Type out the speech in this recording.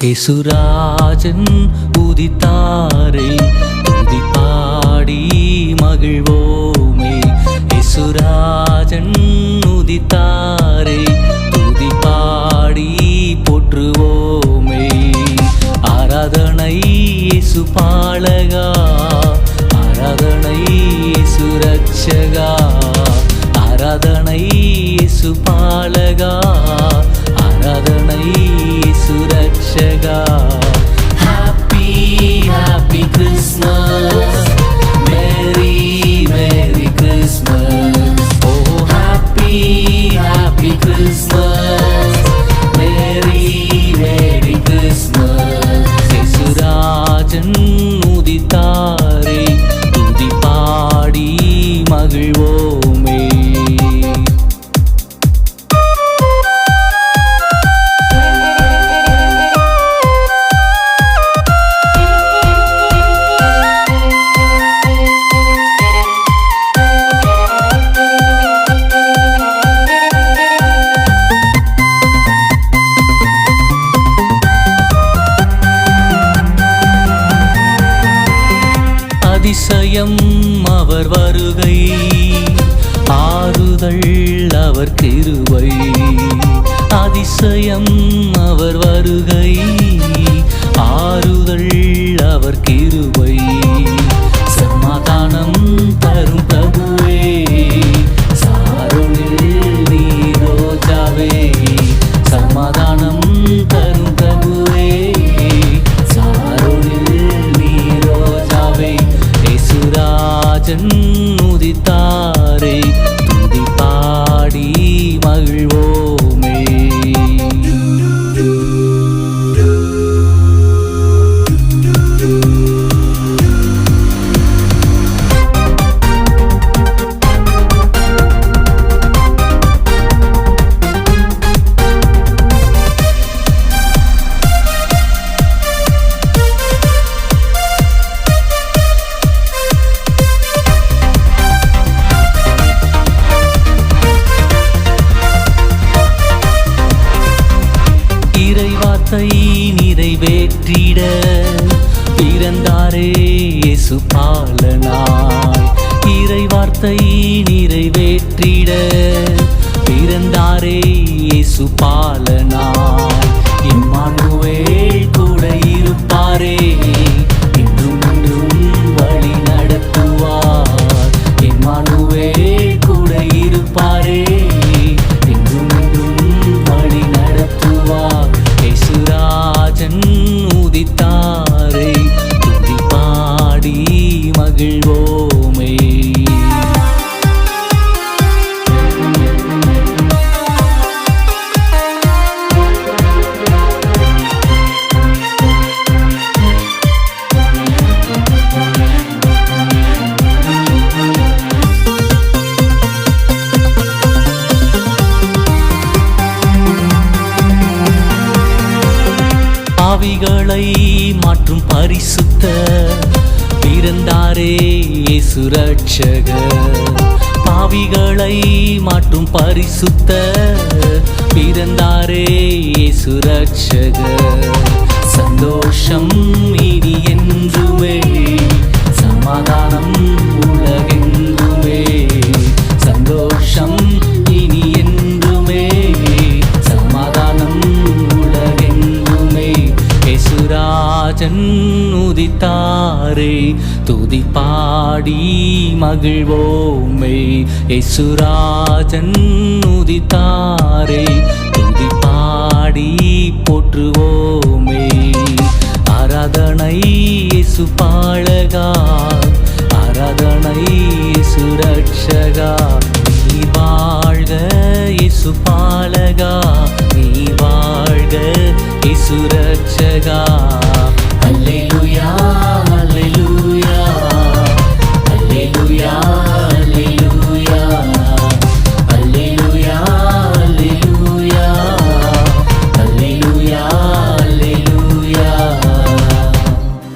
இயேசுராஜன் உதித்தாரே, துதி பாடி மகிழ்வோமே. இயேசுராஜன் உதித்தாரே, துதி பாடி போற்றுவோமே. ஆராதனை இயேசு பாலகா, ஆராதனை இயேசு ரட்சகா, ஆராதனை இயேசு பாலகா, ஆராதனை இயேசு ரட்சகா. Happy happy Christmas, Merry Merry Christmas. Oh happy happy Christmas, Merry Merry Christmas. இயேசுராஜன் உதித்தாரே, துதி பாடி மகிழ்வோமே. அதிசயம் அவர் வருகை, ஆறுதல் அவர் கிருபை. அதிசயம் அவர் வருகை, ஆறுதல் அவர் கிருபை. சமாதானம் தரும் பிரபுவே, சாரோனில் நீரோஜாவே. சமாதானம் தரும் பிரபுவே, சாரோனில் நீரோஜாவே. இயேசுராஜன் உதித்தாரே, துதி பாடி மகிழ்வோமே. இறைவார்த்தை நிறைவேற்றிட பிறந்தாரே இயேசு பாலனாய். இறைவார்த்தை நிறைவேற்றிட பிறந்தாரே இயேசு பாலனாய். இம்மானுவேல் கூட இருப்பாரே, இன்றும் இன்றும் வழி நடத்துவார். இம்மானுவேல் கூட இருப்பாரே, இன்றும் இன்றும் வழி நடத்துவார். இயேசுராஜன் உதித்தாரே, துதி பாடி மகிழ்வோமே. பாவிகளை மாற்றும் பரிசுத்த பிறந்தாரே இயேசு ரட்சகர். பாவிகளை மாற்றும் பரிசுத்த பிறந்தாரே இயேசு ரட்சகர். சந்தோஷம் இனி என்றுமே, சமாதானம் உலகெங்குமே. சந்தோஷம் இனி என்றுமே, சமாதானம் உலகெங்குமே. இயேசுராஜன் உதித்தாரே, துதி பாடி மகிழ்வோமே. இயேசுராஜன் உதித்தாரே, துதி பாடி போற்றுவோமே. ஆராதனை இயேசு பாலகா, ஆராதனை இயேசு ரட்சகா. நீ வாழ்க இயேசு பாலகா, நீ வாழ்க இயேசு ரட்சகா. அல்லே